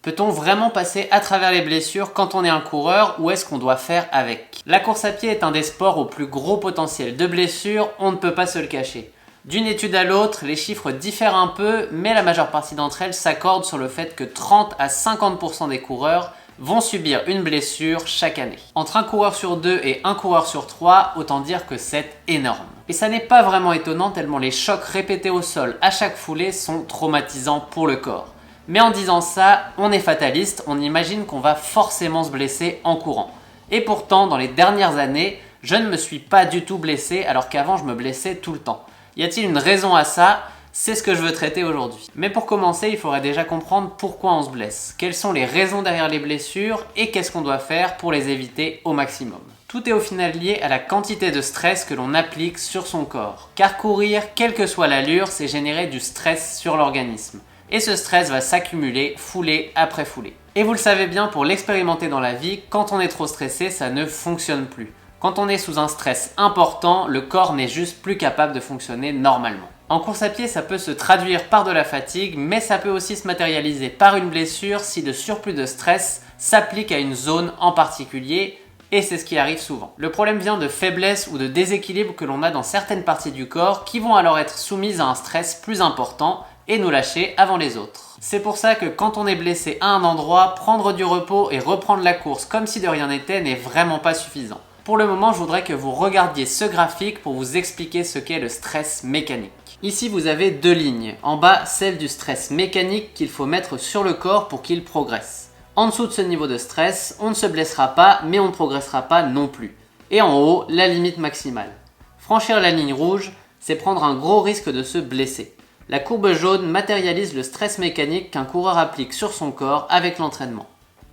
Peut-on vraiment passer à travers les blessures quand on est un coureur ou est-ce qu'on doit faire avec? La course à pied est un des sports au plus gros potentiel de blessures, on ne peut pas se le cacher. D'une étude à l'autre, les chiffres diffèrent un peu, mais la majeure partie d'entre elles s'accordent sur le fait que 30 à 50% des coureurs vont subir une blessure chaque année. Entre un coureur sur 2 et un coureur sur 3, autant dire que c'est énorme. Et ça n'est pas vraiment étonnant tellement les chocs répétés au sol à chaque foulée sont traumatisants pour le corps. Mais en disant ça, on est fataliste, on imagine qu'on va forcément se blesser en courant. Et pourtant, dans les dernières années, je ne me suis pas du tout blessé alors qu'avant je me blessais tout le temps. Y a-t-il une raison à ça? C'est ce que je veux traiter aujourd'hui. Mais pour commencer, il faudrait déjà comprendre pourquoi on se blesse, quelles sont les raisons derrière les blessures et qu'est-ce qu'on doit faire pour les éviter au maximum. Tout est au final lié à la quantité de stress que l'on applique sur son corps. Car courir, quelle que soit l'allure, c'est générer du stress sur l'organisme. Et ce stress va s'accumuler foulée après foulée. Et vous le savez bien, pour l'expérimenter dans la vie, quand on est trop stressé, ça ne fonctionne plus. Quand on est sous un stress important, le corps n'est juste plus capable de fonctionner normalement. En course à pied, ça peut se traduire par de la fatigue, mais ça peut aussi se matérialiser par une blessure si le surplus de stress s'applique à une zone en particulier, et c'est ce qui arrive souvent. Le problème vient de faiblesse ou de déséquilibre que l'on a dans certaines parties du corps qui vont alors être soumises à un stress plus important et nous lâcher avant les autres. C'est pour ça que quand on est blessé à un endroit, prendre du repos et reprendre la course comme si de rien n'était n'est vraiment pas suffisant. Pour le moment, je voudrais que vous regardiez ce graphique pour vous expliquer ce qu'est le stress mécanique. Ici, vous avez deux lignes. En bas, celle du stress mécanique qu'il faut mettre sur le corps pour qu'il progresse. En dessous de ce niveau de stress, on ne se blessera pas, mais on ne progressera pas non plus. Et en haut, la limite maximale. Franchir la ligne rouge, c'est prendre un gros risque de se blesser. La courbe jaune matérialise le stress mécanique qu'un coureur applique sur son corps avec l'entraînement.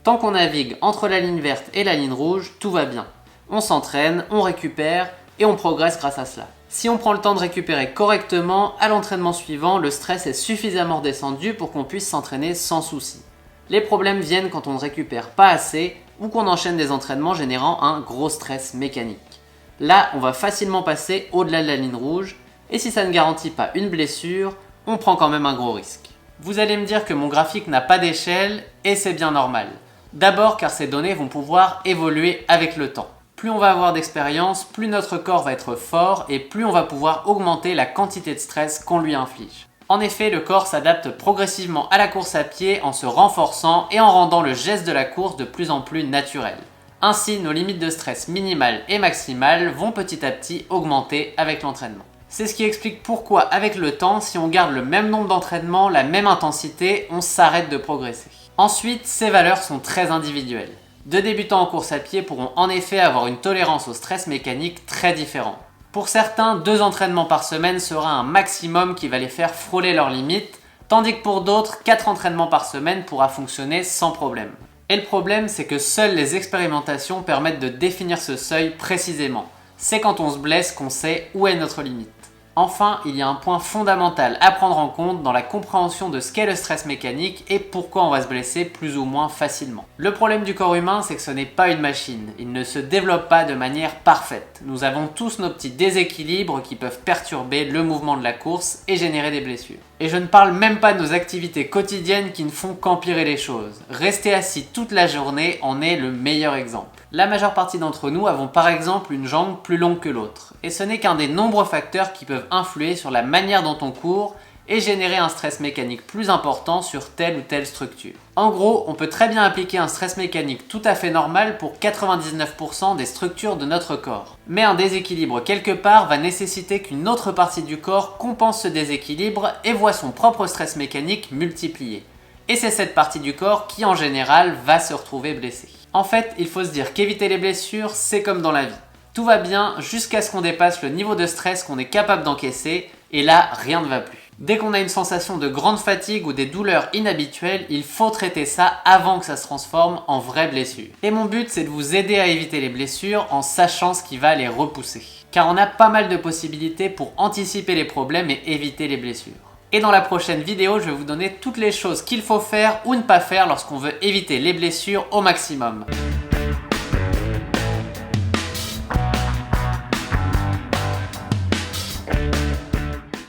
Tant qu'on navigue entre la ligne verte et la ligne rouge, tout va bien. On s'entraîne, on récupère et on progresse grâce à cela. Si on prend le temps de récupérer correctement, à l'entraînement suivant, le stress est suffisamment descendu pour qu'on puisse s'entraîner sans souci. Les problèmes viennent quand on ne récupère pas assez ou qu'on enchaîne des entraînements générant un gros stress mécanique. Là, on va facilement passer au-delà de la ligne rouge et si ça ne garantit pas une blessure, on prend quand même un gros risque. Vous allez me dire que mon graphique n'a pas d'échelle et c'est bien normal. D'abord car ces données vont pouvoir évoluer avec le temps. Plus on va avoir d'expérience, plus notre corps va être fort et plus on va pouvoir augmenter la quantité de stress qu'on lui inflige. En effet, le corps s'adapte progressivement à la course à pied en se renforçant et en rendant le geste de la course de plus en plus naturel. Ainsi, nos limites de stress minimales et maximales vont petit à petit augmenter avec l'entraînement. C'est ce qui explique pourquoi, avec le temps, si on garde le même nombre d'entraînements, la même intensité, on s'arrête de progresser. Ensuite, ces valeurs sont très individuelles. Deux débutants en course à pied pourront en effet avoir une tolérance au stress mécanique très différente. Pour certains, 2 entraînements par semaine sera un maximum qui va les faire frôler leurs limites, tandis que pour d'autres, 4 entraînements par semaine pourra fonctionner sans problème. Et le problème, c'est que seules les expérimentations permettent de définir ce seuil précisément. C'est quand on se blesse qu'on sait où est notre limite. Enfin, il y a un point fondamental à prendre en compte dans la compréhension de ce qu'est le stress mécanique et pourquoi on va se blesser plus ou moins facilement. Le problème du corps humain, c'est que ce n'est pas une machine. Il ne se développe pas de manière parfaite. Nous avons tous nos petits déséquilibres qui peuvent perturber le mouvement de la course et générer des blessures. Et je ne parle même pas de nos activités quotidiennes qui ne font qu'empirer les choses. Rester assis toute la journée en est le meilleur exemple. La majeure partie d'entre nous avons par exemple une jambe plus longue que l'autre. Et ce n'est qu'un des nombreux facteurs qui peuvent influer sur la manière dont on court et générer un stress mécanique plus important sur telle ou telle structure. En gros, on peut très bien appliquer un stress mécanique tout à fait normal pour 99% des structures de notre corps. Mais un déséquilibre quelque part va nécessiter qu'une autre partie du corps compense ce déséquilibre et voit son propre stress mécanique multiplié. Et c'est cette partie du corps qui en général va se retrouver blessée. En fait, il faut se dire qu'éviter les blessures, c'est comme dans la vie. Tout va bien jusqu'à ce qu'on dépasse le niveau de stress qu'on est capable d'encaisser et là, rien ne va plus. Dès qu'on a une sensation de grande fatigue ou des douleurs inhabituelles, il faut traiter ça avant que ça se transforme en vraie blessure. Et mon but, c'est de vous aider à éviter les blessures en sachant ce qui va les repousser. Car on a pas mal de possibilités pour anticiper les problèmes et éviter les blessures. Et dans la prochaine vidéo, je vais vous donner toutes les choses qu'il faut faire ou ne pas faire lorsqu'on veut éviter les blessures au maximum.